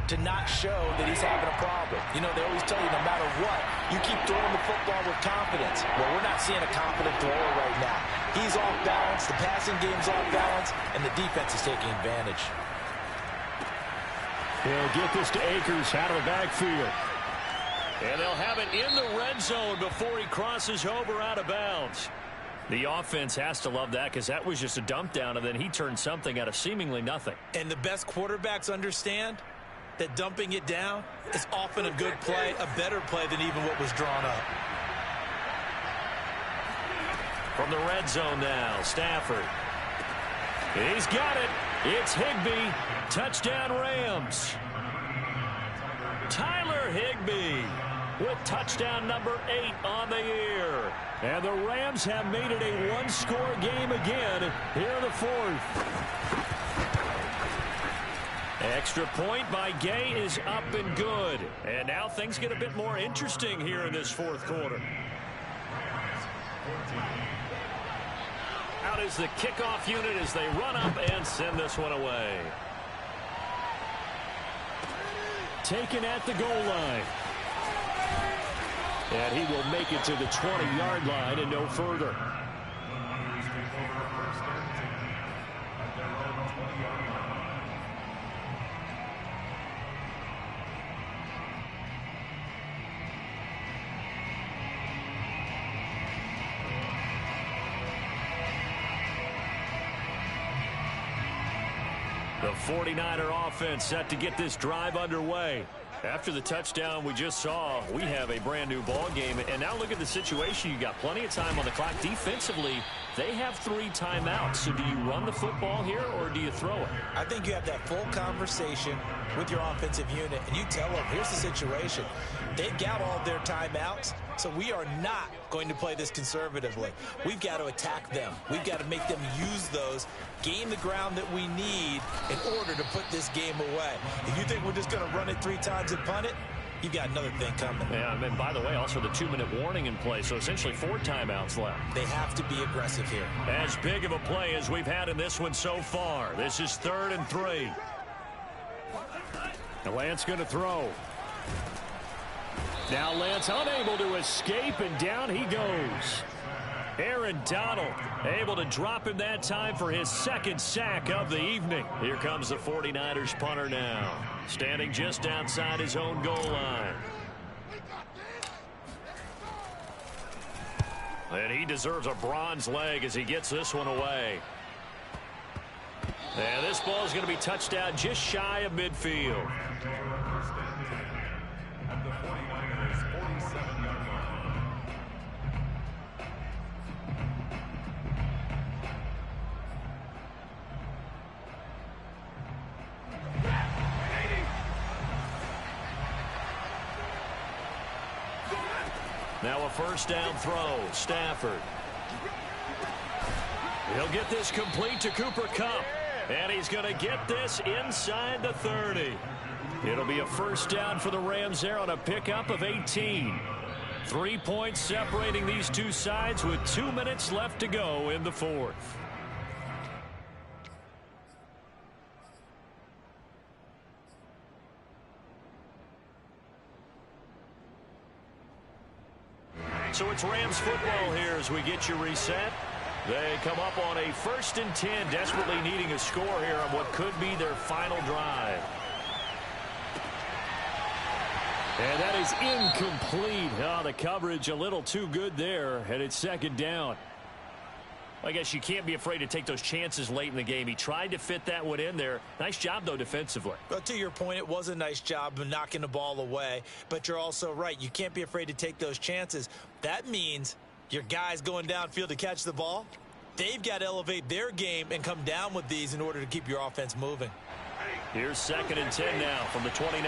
to not show that he's having a problem. You know, they always tell you no matter what, you keep throwing the football with confidence. Well, we're not seeing a confident thrower right now. He's off balance, the passing game's off balance, and the defense is taking advantage. They'll get this to Akers out of the backfield. And they'll have it in the red zone before he crosses over out of bounds. The offense has to love that because that was just a dump down, and then he turned something out of seemingly nothing. And the best quarterbacks understand that dumping it down is often a good play, a better play than even what was drawn up. From the red zone now, Stafford. He's got it. It's Higbee. Touchdown Rams. Tyler Higbee with touchdown number 8 on the year. And the Rams have made it a one-score game again here in the 4th. Extra point by Gay is up and good. And now things get a bit more interesting here in this 4th quarter. Out is the kickoff unit as they run up and send this one away. Taken at the goal line. And he will make it to the 20-yard line and no further. The 49er offense set to get this drive underway. After the touchdown we just saw, we have a brand new ball game. And now look at the situation. You got plenty of time on the clock. Defensively, they have 3 timeouts. So do you run the football here or do you throw it? I think you have that full conversation with your offensive unit, and you tell them, here's the situation. They've got all their timeouts, so we are not going to play this conservatively. We've got to attack them. We've got to make them use those, gain the ground that we need in order to put this game away. If you think we're just going to run it 3 times and punt it, you got another thing coming. Yeah, and by the way, also the 2-minute warning in play, so essentially 4 timeouts left. They have to be aggressive here. As big of a play as we've had in this one so far. This is 3rd and 3. And Lance going to throw. Now Lance unable to escape, and down he goes. Aaron Donald able to drop him that time for his 2nd sack of the evening. Here comes the 49ers punter now, standing just outside his own goal line. And he deserves a bronze leg as he gets this one away. And this ball is going to be touched down just shy of midfield. At the 49ers 47-yard line. Now a 1st down throw. Stafford. He'll get this complete to Cooper Kupp. And he's going to get this inside the 30. It'll be a 1st down for the Rams there on a pickup of 18. 3 points separating these two sides with 2 minutes left to go in the 4th. So it's Rams football here as we get you reset. They come up on a 1st and 10, desperately needing a score here on what could be their final drive. And that is incomplete. Oh, the coverage a little too good there, and it's 2nd down. I guess you can't be afraid to take those chances late in the game. He tried to fit that one in there. Nice job, though, defensively. But to your point, it was a nice job of knocking the ball away. But you're also right. You can't be afraid to take those chances. That means your guys going downfield to catch the ball, they've got to elevate their game and come down with these in order to keep your offense moving. Here's 2nd and 10 now from the 29.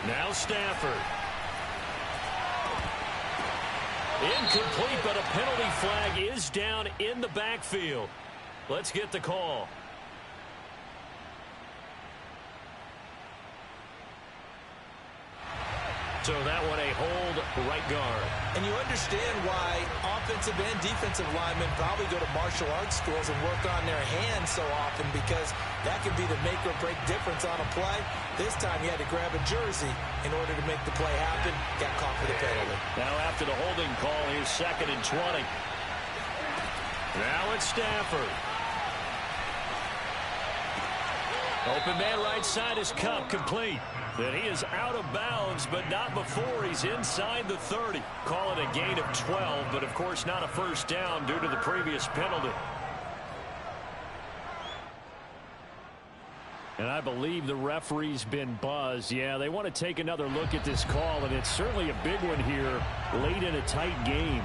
Now Stafford. Incomplete, but a penalty flag is down in the backfield. Let's get the call. So that one a hold right guard. And you understand why offensive and defensive linemen probably go to martial arts schools and work on their hands so often, because that could be the make or break difference on a play. This time he had to grab a jersey in order to make the play happen. Got caught for the penalty. Now after the holding call, here's 2nd and 20. Now it's Stafford. Open man right side is Kupp, complete. Then he is out of bounds, but not before he's inside the 30. Call it a gain of 12, but of course not a 1st down due to the previous penalty. And I believe the referee's been buzzed. Yeah, they want to take another look at this call, and it's certainly a big one here late in a tight game.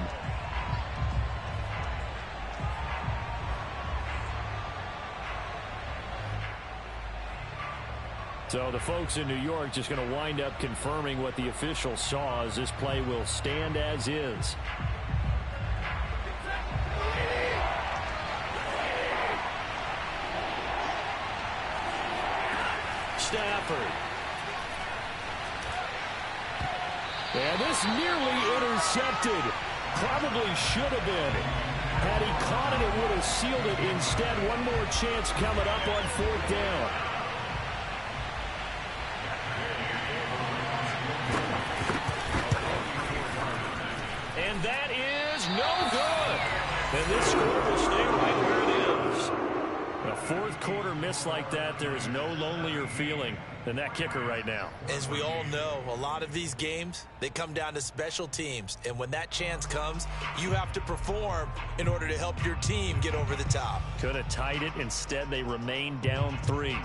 So the folks in New York just going to wind up confirming what the official saw, as this play will stand as is. Stafford. And this nearly intercepted. Probably should have been. Had he caught it, it would have sealed it. Instead, one more chance coming up on 4th down. And that is no good. And this score will stay right where it is. A 4th quarter miss like that, there is no lonelier feeling than that kicker right now. As we all know, a lot of these games, they come down to special teams. And when that chance comes, you have to perform in order to help your team get over the top. Could have tied it. Instead, they remain down 3.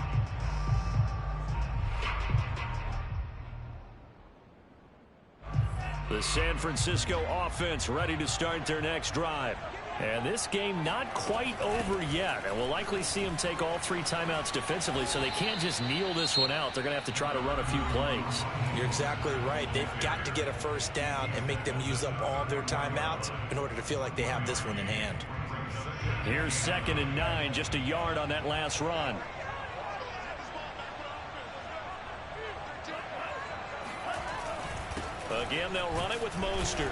The San Francisco offense ready to start their next drive. And this game not quite over yet. And we'll likely see them take all 3 timeouts defensively, so they can't just kneel this one out. They're going to have to try to run a few plays. You're exactly right. They've got to get a 1st down and make them use up all their timeouts in order to feel like they have this one in hand. Here's 2nd and 9, just a yard on that last run. Again, they'll run it with Mostert.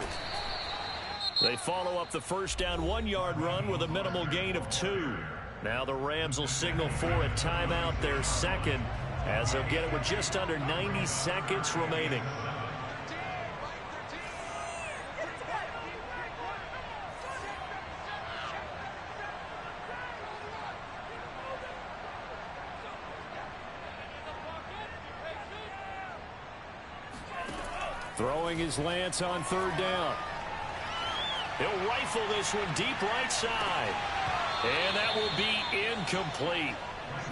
They follow up the first down 1-yard run with a minimal gain of 2. Now the Rams will signal for a timeout, their second, as they'll get it with just under 90 seconds remaining. Throwing his Lance on 3rd down. He'll rifle this one deep right side. And that will be incomplete.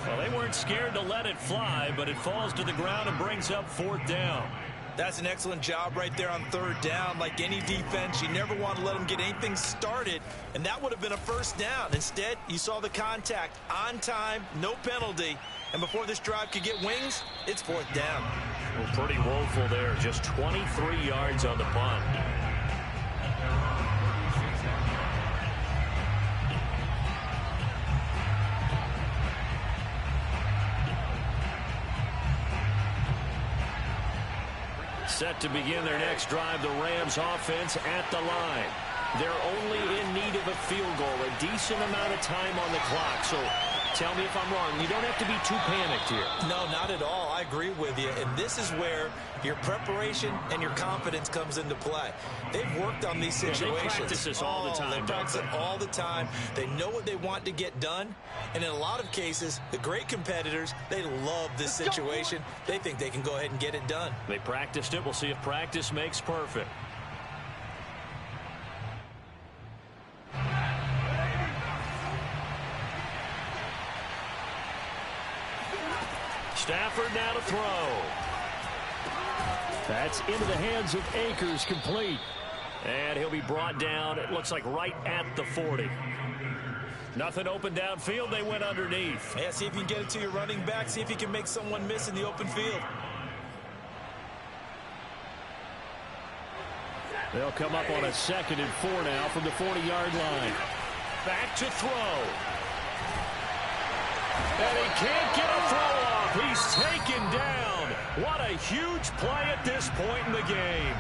Well, they weren't scared to let it fly, but it falls to the ground and brings up 4th down. That's an excellent job right there on 3rd down. Like any defense, you never want to let them get anything started, and that would have been a 1st down. Instead, you saw the contact on time, no penalty, and before this drive could get wings, it's 4th down. Well, pretty woeful there. Just 23 yards on the punt. Set to begin their next drive, the Rams offense at the line. They're only in need of a field goal, a decent amount of time on the clock. So tell me if I'm wrong. You don't have to be too panicked here. No, not at all. I agree with you. And this is where your preparation and your confidence comes into play. They've worked on these situations. They practice this all the time. They practice it all the time. They know what they want to get done. And in a lot of cases, the great competitors, they love this situation. They think they can go ahead and get it done. They practiced it. We'll see if practice makes perfect. Stafford now to throw. That's into the hands of Akers, complete. And he'll be brought down, it looks like right at the 40. Nothing open downfield, they went underneath. Yeah, see if you can get it to your running back. See if you can make someone miss in the open field. They'll come up on a 2nd and 4 now from the 40-yard line. Back to throw. And he can't get a throw off. He's taken down. What a huge play at this point in the game.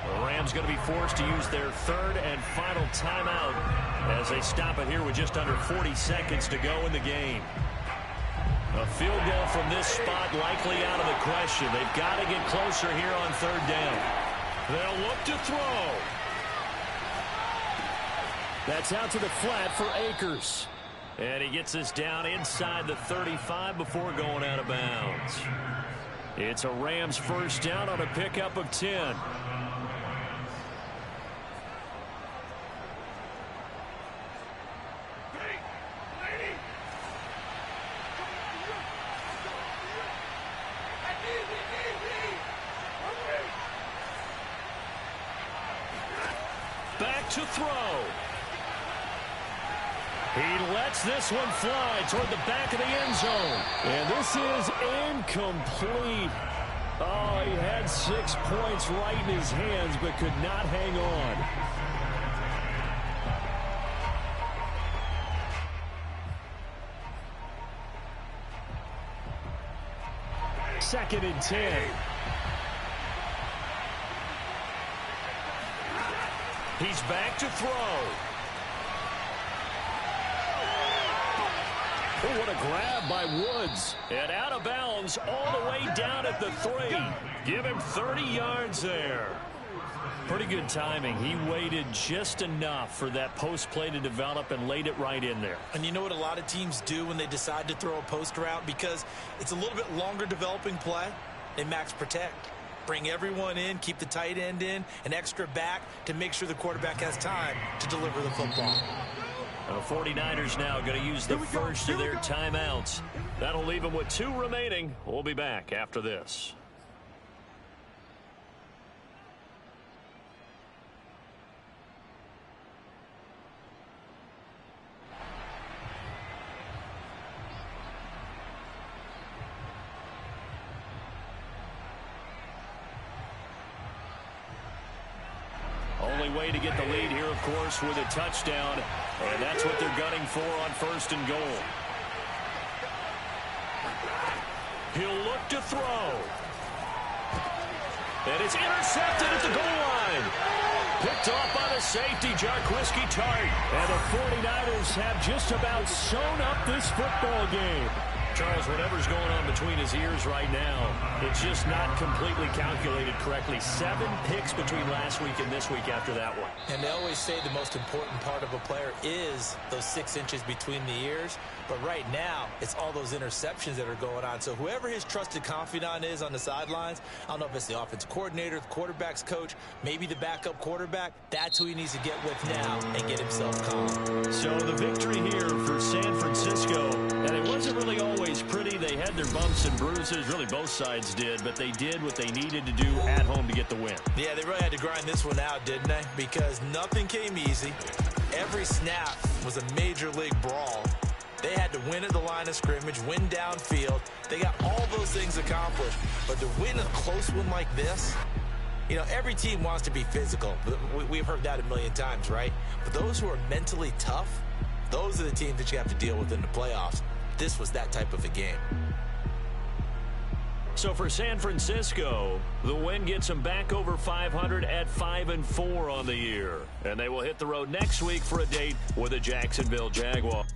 The Rams going to be forced to use their 3rd and final timeout as they stop it here with just under 40 seconds to go in the game. A field goal from this spot likely out of the question. They've got to get closer here on 3rd down. They'll look to throw. That's out to the flat for Akers. And he gets us down inside the 35 before going out of bounds. It's a Rams 1st down on a pickup of 10. Back to throw. He lets this one fly toward the back of the end zone. And this is incomplete. Oh, he had 6 points right in his hands, but could not hang on. Second and 10. He's back to throw. Oh, what a grab by Woods. And out of bounds all the way down at the 3. Give him 30 yards there. Pretty good timing. He waited just enough for that post play to develop and laid it right in there. And you know what a lot of teams do when they decide to throw a post route? Because it's a little bit longer developing play. They max protect. Bring everyone in, keep the tight end in, an extra back to make sure the quarterback has time to deliver the football. The 49ers now going to use the first of their timeouts. That'll leave them with 2 remaining. We'll be back after this. Only way to get the lead here, of course, with a touchdown. And that's what they're gunning for on 1st and goal. He'll look to throw. And it's intercepted at the goal line. Picked off by the safety, Jarquiski Tart. And the 49ers have just about sewn up this football game. Charles, whatever's going on between his ears right now, it's just not completely calculated correctly. 7 picks between last week and this week after that one. And they always say the most important part of a player is those 6 inches between the ears. But right now, it's all those interceptions that are going on. So whoever his trusted confidant is on the sidelines, I don't know if it's the offensive coordinator, the quarterback's coach, maybe the backup quarterback, that's who he needs to get with now and get himself calm. So the victory here for San Francisco, and it wasn't really always pretty. They had their bumps and bruises, really both sides did, but they did what they needed to do at home to get the win. Yeah, they really had to grind this one out, didn't they? Because nothing came easy. Every snap was a major league brawl. They had to win at the line of scrimmage, win downfield. They got all those things accomplished. But to win a close one like this, you know, every team wants to be physical. We've heard that a million times, right? But those who are mentally tough, those are the teams that you have to deal with in the playoffs. This was that type of a game. So for San Francisco, the win gets them back over 500 at 5-4 on the year. And they will hit the road next week for a date with the Jacksonville Jaguars.